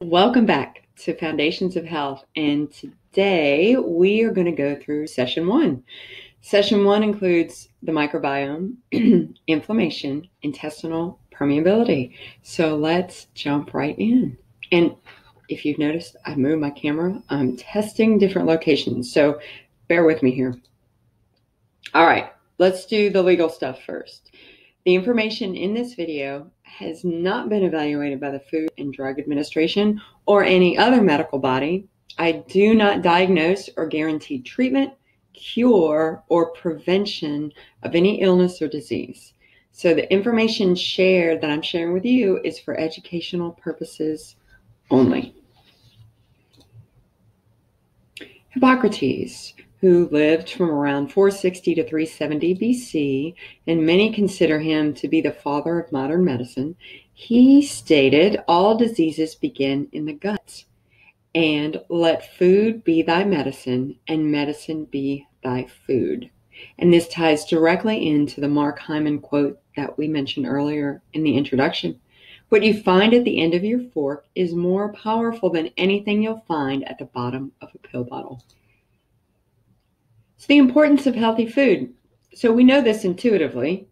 Welcome back to Foundations of Health, and today we are going to go through session one. Session one includes the microbiome, inflammation, intestinal permeability. So let's jump right in. And if you've noticed, I moved my camera. I'm testing different locations, so bear with me here. All right, let's do the legal stuff first. The information in this video has not been evaluated by the Food and Drug Administration or any other medical body. I do not diagnose or guarantee treatment, cure, or prevention of any illness or disease. So the information shared that I'm sharing with you is for educational purposes only. Hippocrates, who lived from around 460 to 370 BC, and many consider him to be the father of modern medicine, he stated, "All diseases begin in the gut, and let food be thy medicine, and medicine be thy food." And this ties directly into the Mark Hyman quote that we mentioned earlier in the introduction. What you find at the end of your fork is more powerful than anything you'll find at the bottom of a pill bottle. So the importance of healthy food. So we know this intuitively,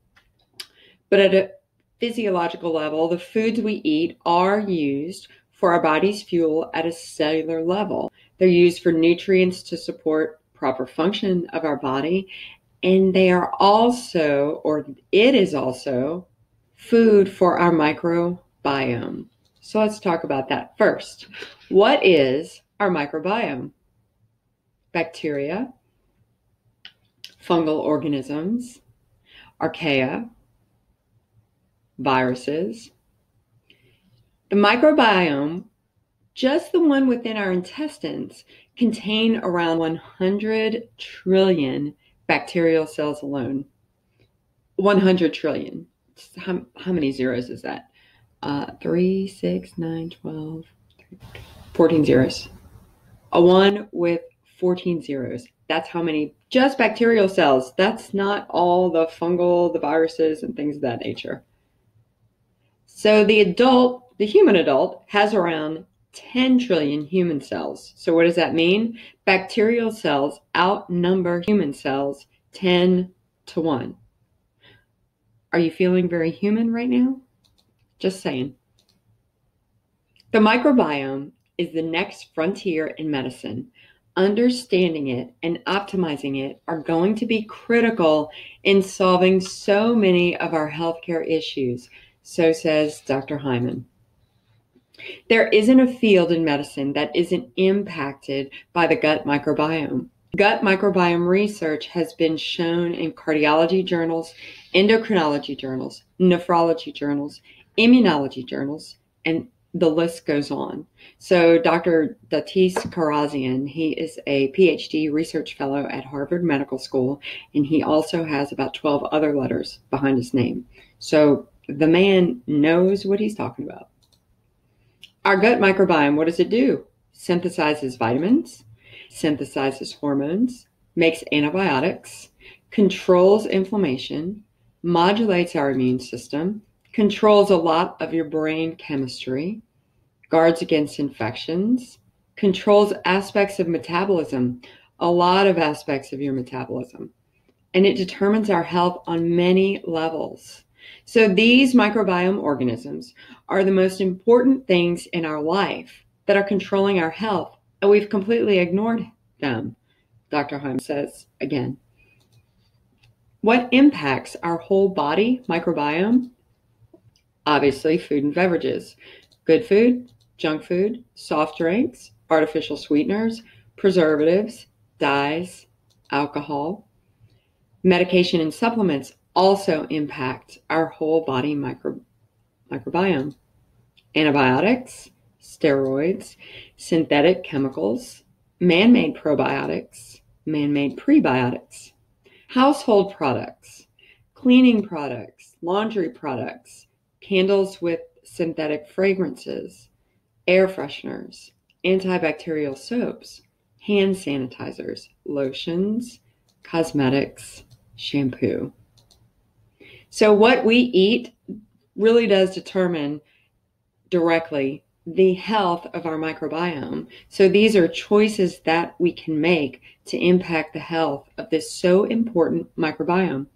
but at a physiological level, the foods we eat are used for our body's fuel at a cellular level. They're used for nutrients to support proper function of our body, and they are also, or it is also, food for our microbiome. So let's talk about that first. What is our microbiome? Bacteria, fungal organisms, archaea, viruses. The microbiome, just the one within our intestines, contain around 100 trillion bacterial cells alone. 100 trillion. How many zeros is that? 3, 6, 9, 12, 14 zeros. A 1 with 14 zeros. That's how many just bacterial cells. That's not all the fungal, the viruses, and things of that nature. So the human adult, has around 10 trillion human cells. So what does that mean? Bacterial cells outnumber human cells 10 to 1. Are you feeling very human right now? Just saying. The microbiome is the next frontier in medicine. Understanding it and optimizing it are going to be critical in solving so many of our healthcare issues, so says Dr. Hyman. There isn't a field in medicine that isn't impacted by the gut microbiome. Gut microbiome research has been shown in cardiology journals, endocrinology journals, nephrology journals, immunology journals, and the list goes on. So Dr. Datis Karazian, he is a PhD research fellow at Harvard Medical School, and he also has about 12 other letters behind his name. So the man knows what he's talking about. Our gut microbiome, what does it do? Synthesizes vitamins, synthesizes hormones, makes antibiotics, controls inflammation, modulates our immune system, controls a lot of your brain chemistry, guards against infections, controls aspects of metabolism, a lot of aspects of your metabolism, and it determines our health on many levels. So these microbiome organisms are the most important things in our life that are controlling our health, and we've completely ignored them, Dr. Hyman says again. What impacts our whole body microbiome? Obviously, food and beverages. Good food, junk food, soft drinks, artificial sweeteners, preservatives, dyes, alcohol. Medication and supplements also impact our whole body microbiome. Antibiotics, steroids, synthetic chemicals, man-made probiotics, man-made prebiotics, household products, cleaning products, laundry products, candles with synthetic fragrances, air fresheners, antibacterial soaps, hand sanitizers, lotions, cosmetics, shampoo. So what we eat really does determine directly the health of our microbiome. So these are choices that we can make to impact the health of this so important microbiome.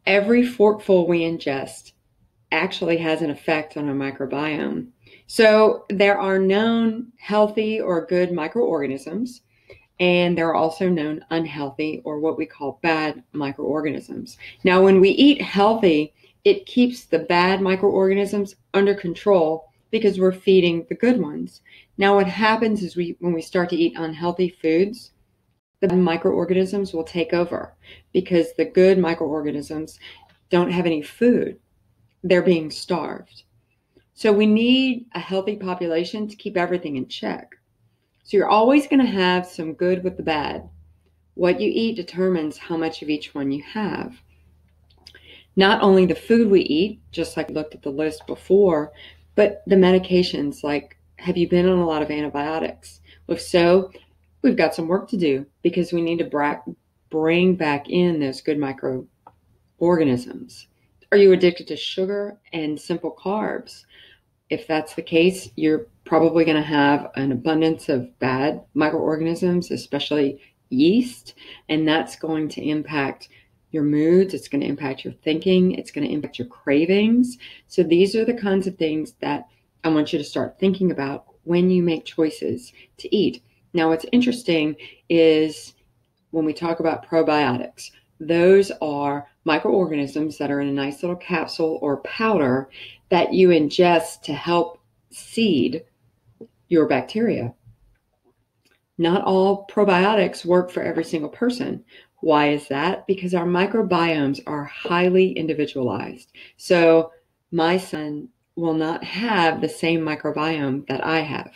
Every forkful we ingest actually has an effect on our microbiome. So there are known healthy or good microorganisms, and there are also known unhealthy or what we call bad microorganisms. Now, when we eat healthy, it keeps the bad microorganisms under control because we're feeding the good ones. Now, what happens is when we start to eat unhealthy foods, the microorganisms will take over because the good microorganisms don't have any food. They're being starved. So we need a healthy population to keep everything in check. So you're always going to have some good with the bad. What you eat determines how much of each one you have. Not only the food we eat, just like we looked at the list before, but the medications, like, have you been on a lot of antibiotics? If so, we've got some work to do because we need to bring back in those good microorganisms. Are you addicted to sugar and simple carbs? If that's the case, you're probably going to have an abundance of bad microorganisms, especially yeast, and that's going to impact your moods. It's going to impact your thinking. It's going to impact your cravings. So these are the kinds of things that I want you to start thinking about when you make choices to eat. Now, what's interesting is when we talk about probiotics, those are microorganisms that are in a nice little capsule or powder that you ingest to help seed your bacteria. Not all probiotics work for every single person. Why is that? Because our microbiomes are highly individualized. So my son will not have the same microbiome that I have.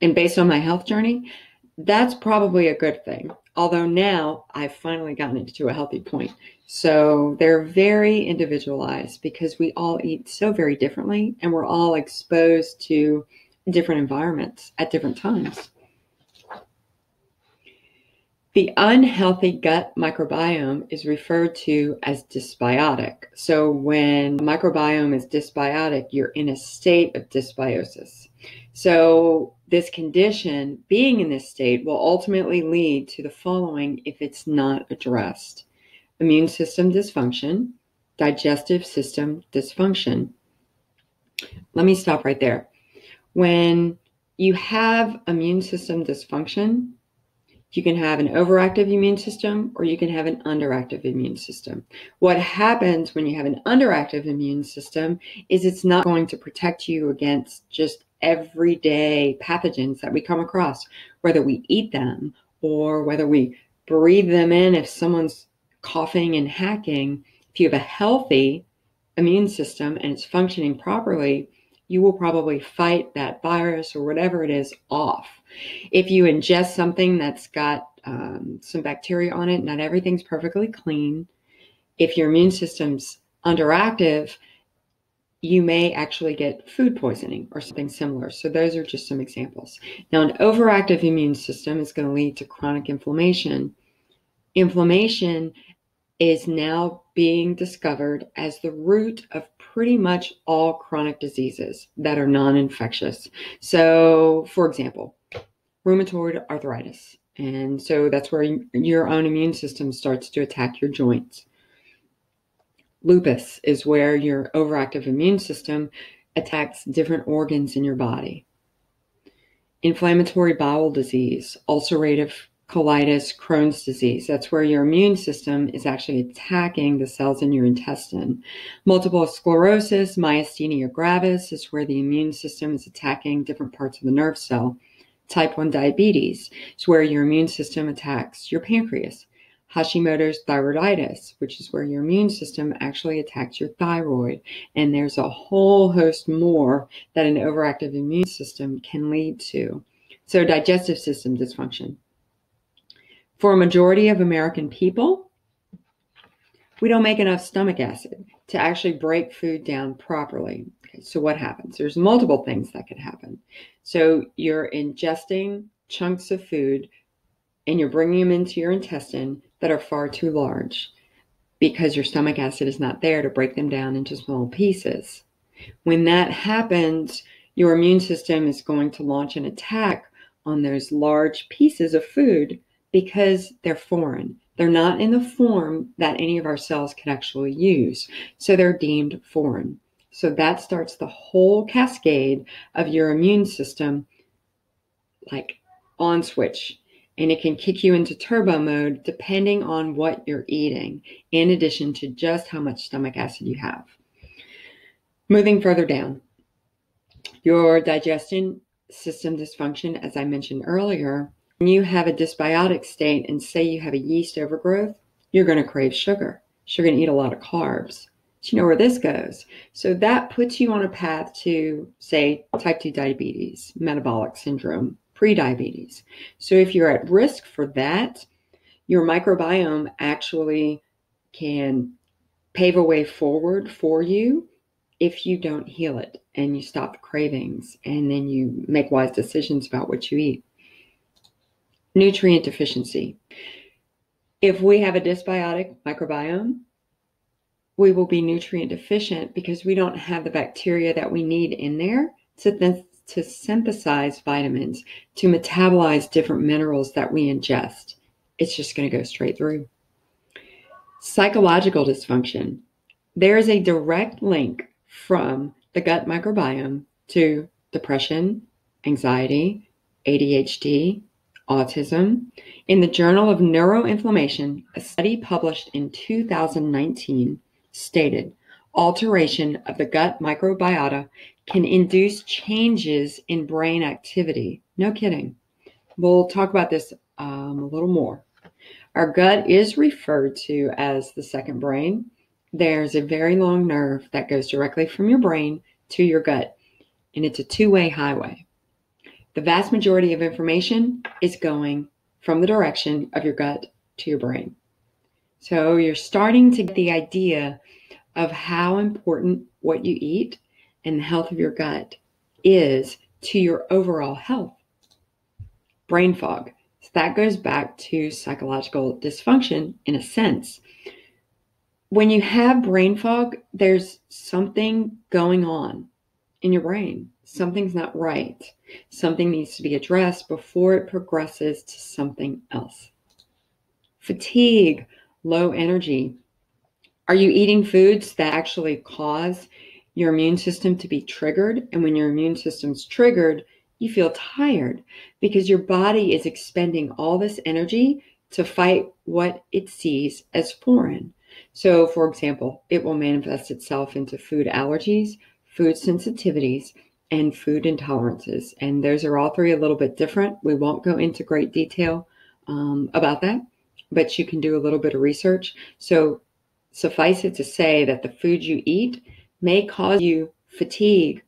And based on my health journey, that's probably a good thing. Although now I've finally gotten it to a healthy point. So they're very individualized because we all eat so very differently and we're all exposed to different environments at different times. The unhealthy gut microbiome is referred to as dysbiotic. So when the microbiome is dysbiotic, you're in a state of dysbiosis. So this condition, being in this state, will ultimately lead to the following if it's not addressed: immune system dysfunction, digestive system dysfunction. Let me stop right there. When you have immune system dysfunction, you can have an overactive immune system or you can have an underactive immune system. What happens when you have an underactive immune system is it's not going to protect you against just everyday pathogens that we come across, whether we eat them or whether we breathe them in. If someone's coughing and hacking, if you have a healthy immune system and it's functioning properly, you will probably fight that virus or whatever it is off. If you ingest something that's got some bacteria on it, not everything's perfectly clean. If your immune system's underactive, you may actually get food poisoning or something similar. So those are just some examples. Now, an overactive immune system is going to lead to chronic inflammation. Inflammation is now being discovered as the root of pretty much all chronic diseases that are non-infectious. So, for example, rheumatoid arthritis. And so that's where your own immune system starts to attack your joints. Lupus is where your overactive immune system attacks different organs in your body. Inflammatory bowel disease, ulcerative colitis, Crohn's disease. That's where your immune system is actually attacking the cells in your intestine. Multiple sclerosis, myasthenia gravis, is where the immune system is attacking different parts of the nerve cell. Type 1 diabetes is where your immune system attacks your pancreas. Hashimoto's thyroiditis, which is where your immune system actually attacks your thyroid. And there's a whole host more that an overactive immune system can lead to. So digestive system dysfunction. For a majority of American people, we don't make enough stomach acid to actually break food down properly. Okay, so what happens? There's multiple things that could happen. So you're ingesting chunks of food and you're bringing them into your intestine that are far too large because your stomach acid is not there to break them down into small pieces. When that happens, your immune system is going to launch an attack on those large pieces of food because they're foreign. They're not in the form that any of our cells can actually use. So they're deemed foreign. So that starts the whole cascade of your immune system like on switch. And it can kick you into turbo mode depending on what you're eating, in addition to just how much stomach acid you have. Moving further down, your digestion system dysfunction, as I mentioned earlier, when you have a dysbiotic state and say you have a yeast overgrowth, you're going to crave sugar. So you're going to eat a lot of carbs. So you know where this goes. So that puts you on a path to, say, type 2 diabetes, metabolic syndrome, prediabetes. So if you're at risk for that, your microbiome actually can pave a way forward for you if you don't heal it and you stop the cravings and then you make wise decisions about what you eat. Nutrient deficiency. If we have a dysbiotic microbiome, we will be nutrient deficient because we don't have the bacteria that we need in there to synthesize vitamins, to metabolize different minerals that we ingest. It's just going to go straight through. Psychological dysfunction. There is a direct link from the gut microbiome to depression, anxiety, ADHD, autism. In the Journal of Neuroinflammation, a study published in 2019 stated alteration of the gut microbiota can induce changes in brain activity. No kidding. We'll talk about this a little more. Our gut is referred to as the second brain. There's a very long nerve that goes directly from your brain to your gut, and it's a two-way highway. The vast majority of information is going from the direction of your gut to your brain. So you're starting to get the idea of how important what you eat and the health of your gut is to your overall health. Brain fog. So that goes back to psychological dysfunction in a sense. When you have brain fog, there's something going on in your brain. Something's not right. Something needs to be addressed before it progresses to something else. Fatigue, low energy. Are you eating foods that actually cause your immune system to be triggered? And when your immune system's triggered, you feel tired because your body is expending all this energy to fight what it sees as foreign. So, for example, it will manifest itself into food allergies, food sensitivities, and food intolerances. And those are all three a little bit different. We won't go into great detail about that, but you can do a little bit of research. So suffice it to say that the food you eat may cause you fatigue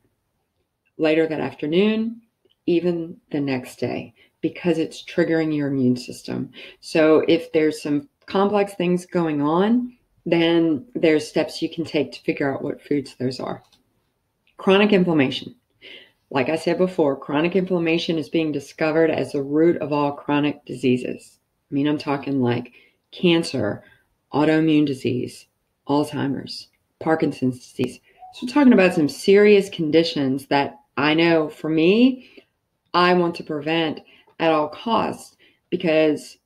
later that afternoon, even the next day, because it's triggering your immune system. So if there's some complex things going on, then there's steps you can take to figure out what foods those are. Chronic inflammation. Like I said before, chronic inflammation is being discovered as the root of all chronic diseases. I mean, I'm talking like cancer, autoimmune disease, Alzheimer's, Parkinson's disease. So we're talking about some serious conditions that I know for me, I want to prevent at all costs because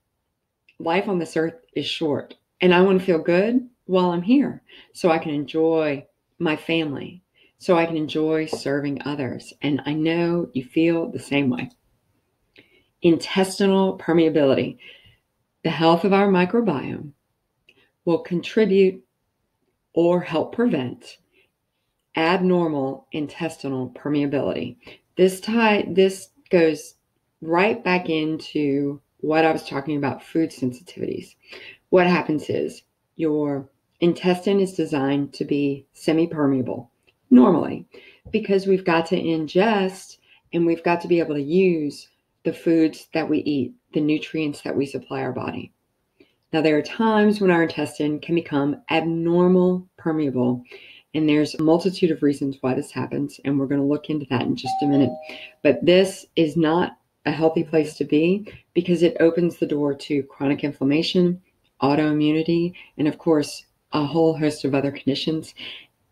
life on this earth is short and I want to feel good while I'm here so I can enjoy my family, so I can enjoy serving others. And I know you feel the same way. Intestinal permeability. The health of our microbiome will contribute or help prevent abnormal intestinal permeability. This goes right back into what I was talking about, food sensitivities. What happens is your intestine is designed to be semi-permeable normally because we've got to ingest and we've got to be able to use the foods that we eat, the nutrients that we supply our body. Now, there are times when our intestine can become abnormal permeable, and there's a multitude of reasons why this happens, and we're going to look into that in just a minute. But this is not a healthy place to be because it opens the door to chronic inflammation, autoimmunity, and of course, a whole host of other conditions.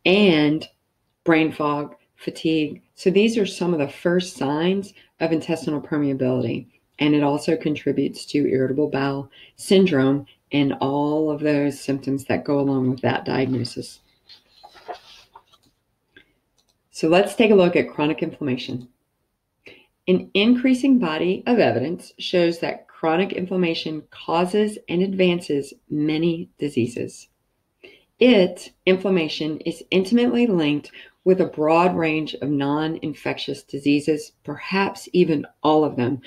And brain fog, fatigue. So these are some of the first signs of intestinal permeability. And it also contributes to irritable bowel syndrome and all of those symptoms that go along with that diagnosis. So let's take a look at chronic inflammation. An increasing body of evidence shows that chronic inflammation causes and advances many diseases. Inflammation, is intimately linked with a broad range of non-infectious diseases, perhaps even all of them.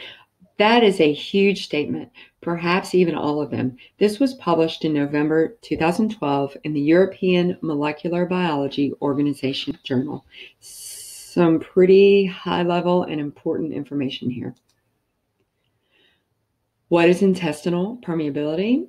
That is a huge statement, perhaps even all of them. This was published in November 2012 in the European Molecular Biology Organization Journal. Some pretty high level and important information here. What is intestinal permeability?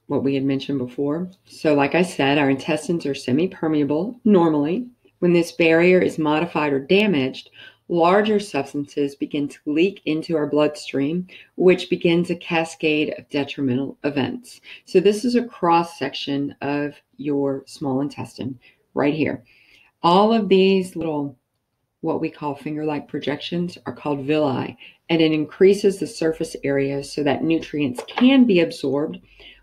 What we had mentioned before. So like I said, our intestines are semi-permeable normally. When this barrier is modified or damaged, larger substances begin to leak into our bloodstream, which begins a cascade of detrimental events. So this is a cross-section of your small intestine right here. All of these little, what we call finger-like projections, are called villi, and it increases the surface area so that nutrients can be absorbed.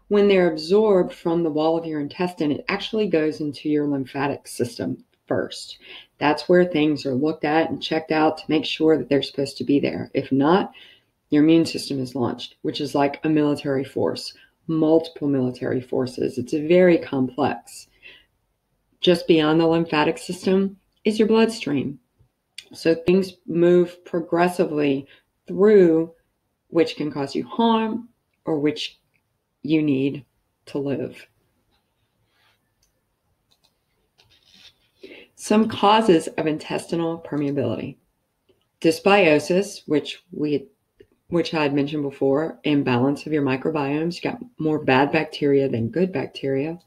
When they're absorbed from the wall of your intestine, it actually goes into your lymphatic system first. That's where things are looked at and checked out to make sure that they're supposed to be there. If not, your immune system is launched, which is like a military force, multiple military forces. It's very complex. Just beyond the lymphatic system is your bloodstream. So things move progressively through, which can cause you harm or which you need to live. Some causes of intestinal permeability. Dysbiosis, which I had mentioned before, imbalance of your microbiomes. You got more bad bacteria than good bacteria.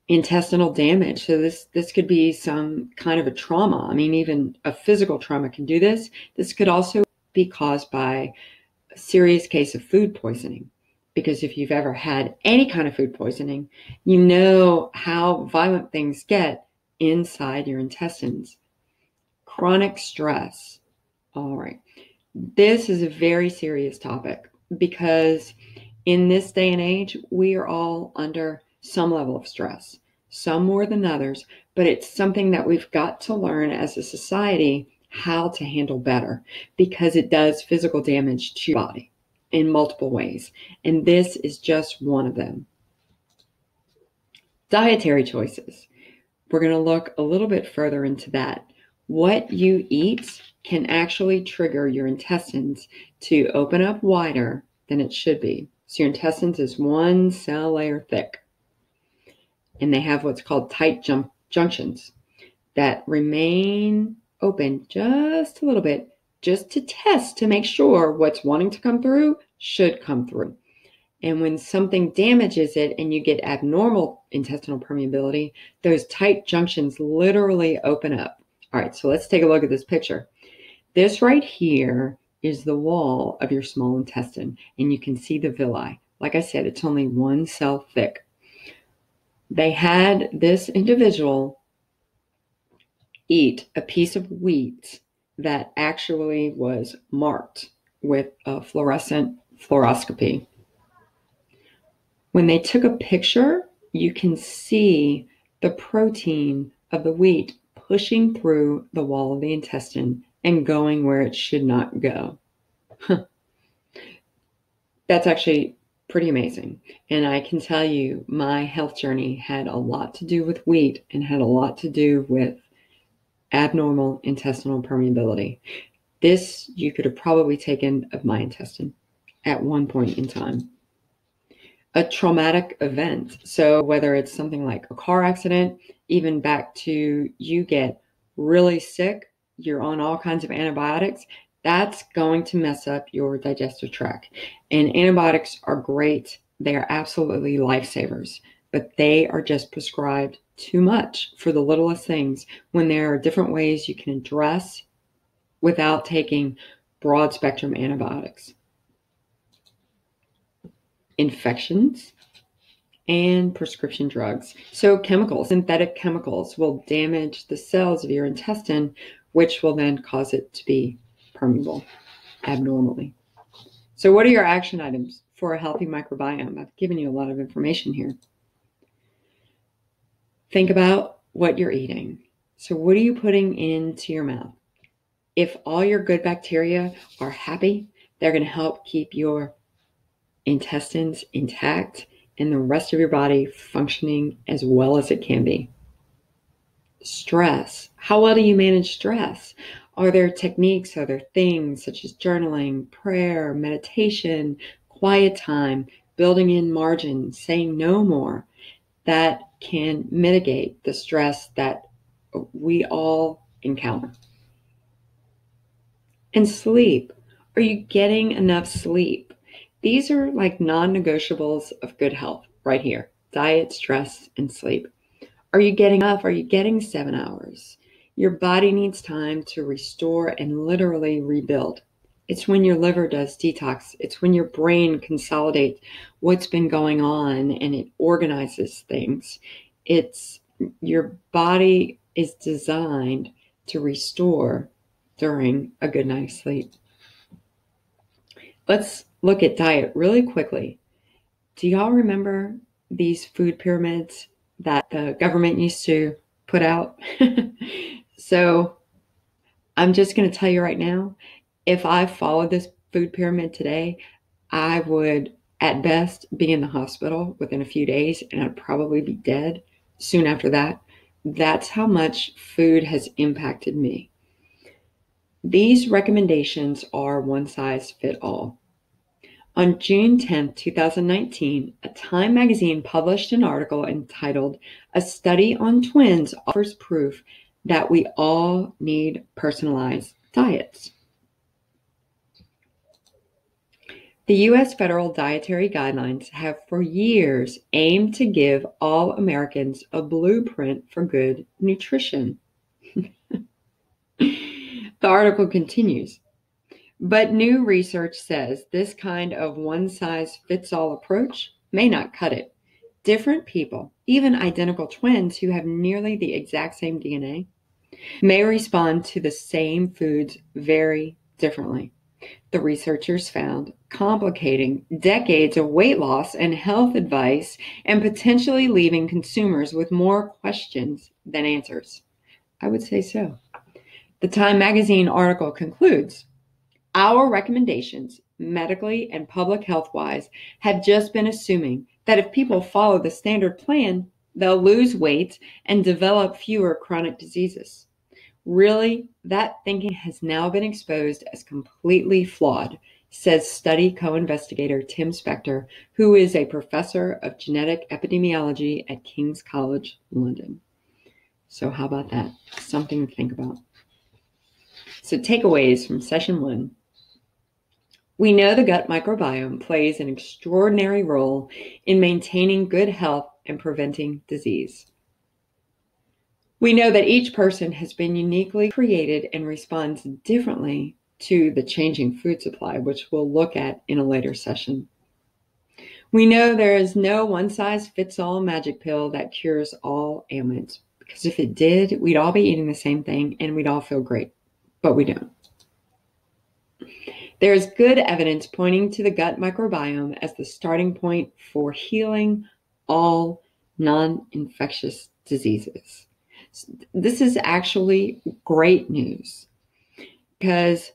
Intestinal damage. So this could be some kind of a trauma. I mean, even a physical trauma can do this. This could also be caused by a serious case of food poisoning. Because if you've ever had any kind of food poisoning, you know how violent things get inside your intestines. Chronic stress. All right. This is a very serious topic because in this day and age, we are all under some level of stress, some more than others, but it's something that we've got to learn as a society how to handle better because it does physical damage to your body in multiple ways. And this is just one of them. Dietary choices. We're going to look a little bit further into that. What you eat can actually trigger your intestines to open up wider than it should be. So your intestines is one cell layer thick. And they have what's called tight junctions that remain open just a little bit, just to test to make sure what's wanting to come through should come through. And when something damages it and you get abnormal intestinal permeability, those tight junctions literally open up. All right, so let's take a look at this picture. This right here is the wall of your small intestine, and you can see the villi. Like I said, it's only one cell thick. They had this individual eat a piece of wheat that actually was marked with a fluorescent fluoroscopy. When they took a picture, you can see the protein of the wheat pushing through the wall of the intestine and going where it should not go. That's actually pretty amazing. And I can tell you my health journey had a lot to do with wheat and had a lot to do with abnormal intestinal permeability. This you could have probably taken of my intestine at one point in time. A traumatic event. So whether it's something like a car accident, even back to you get really sick, you're on all kinds of antibiotics, that's going to mess up your digestive tract. And antibiotics are great. They are absolutely lifesavers, but they are just prescribed too much for the littlest things when there are different ways you can address without taking broad spectrum antibiotics. Infections. and prescription drugs. So chemicals, synthetic chemicals, will damage the cells of your intestine, which will then cause it to be permeable abnormally. So what are your action items for a healthy microbiome? I've given you a lot of information here. Think about what you're eating. So what are you putting into your mouth? If all your good bacteria are happy, they're going to help keep your intestines intact and the rest of your body functioning as well as it can be. Stress. How well do you manage stress? Are there techniques, are there things such as journaling, prayer, meditation, quiet time, building in margin, saying no more, that can mitigate the stress that we all encounter? And sleep. Are you getting enough sleep? These are like non-negotiables of good health right here. Diet, stress, and sleep. Are you getting enough? Are you getting 7 hours? Your body needs time to restore and literally rebuild. It's when your liver does detox. It's when your brain consolidates what's been going on and it organizes things. Your body is designed to restore during a good night's sleep. Let's look at diet really quickly. Do y'all remember these food pyramids that the government used to put out? So I'm just going to tell you right now, if I followed this food pyramid today, I would at best be in the hospital within a few days, and I'd probably be dead soon after that. That's how much food has impacted me. These recommendations are one size fit all. On June 10, 2019, a Time magazine published an article entitled, "A Study on Twins Offers Proof That We All Need Personalized Diets." The U.S. federal dietary guidelines have for years aimed to give all Americans a blueprint for good nutrition. The article continues, but new research says this kind of one-size-fits-all approach may not cut it. Different people, even identical twins who have nearly the exact same DNA, may respond to the same foods very differently. The researchers found complicating decades of weight loss and health advice and potentially leaving consumers with more questions than answers. I would say so. The Time magazine article concludes, "Our recommendations, medically and public health-wise, have just been assuming that if people follow the standard plan, they'll lose weight and develop fewer chronic diseases. Really, that thinking has now been exposed as completely flawed," says study co-investigator Tim Spector, who is a professor of genetic epidemiology at King's College London. So how about that? Something to think about. So takeaways from session 1. We know the gut microbiome plays an extraordinary role in maintaining good health and preventing disease. We know that each person has been uniquely created and responds differently to the changing food supply, which we'll look at in a later session. We know there is no one-size-fits-all magic pill that cures all ailments, because if it did, we'd all be eating the same thing and we'd all feel great, but we don't. There is good evidence pointing to the gut microbiome as the starting point for healing all non-infectious diseases. This is actually great news, because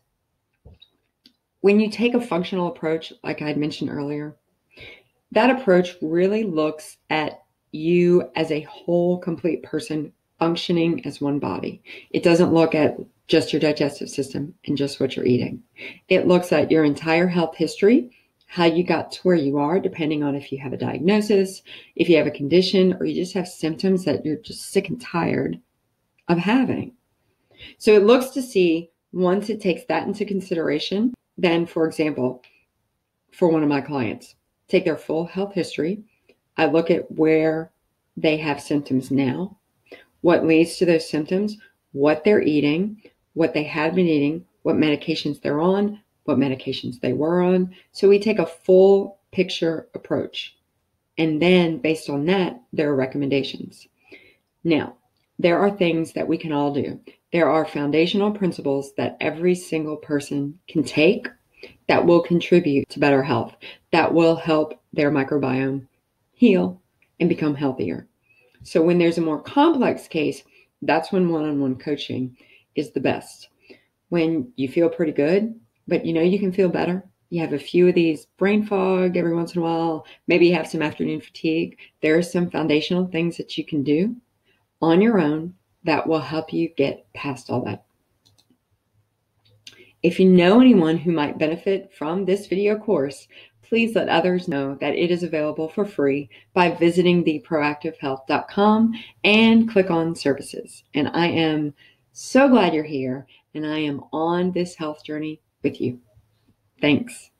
when you take a functional approach, like I had mentioned earlier, that approach really looks at you as a whole, complete person functioning as one body. It doesn't look at just your digestive system and just what you're eating. It looks at your entire health history, how you got to where you are, depending on if you have a diagnosis, if you have a condition, or you just have symptoms that you're just sick and tired of having. So it looks to see, once it takes that into consideration, then, for example, for one of my clients, take their full health history. I look at where they have symptoms now, what leads to those symptoms, what they're eating, what they have been eating, what medications they're on, what medications they were on. So we take a full picture approach And then based on that, there are recommendations. Now, there are things that we can all do. There are foundational principles that every single person can take that will contribute to better health, that will help their microbiome heal and become healthier. So when there's a more complex case, that's when one-on-one coaching is the best. When you feel pretty good, but you know you can feel better, you have a few of these brain fog every once in a while, maybe you have some afternoon fatigue, there are some foundational things that you can do on your own that will help you get past all that. If you know anyone who might benefit from this video course, please let others know that it is available for free by visiting theproactivehealth.com and click on services. And I am so glad you're here, and I am on this health journey with you. Thanks.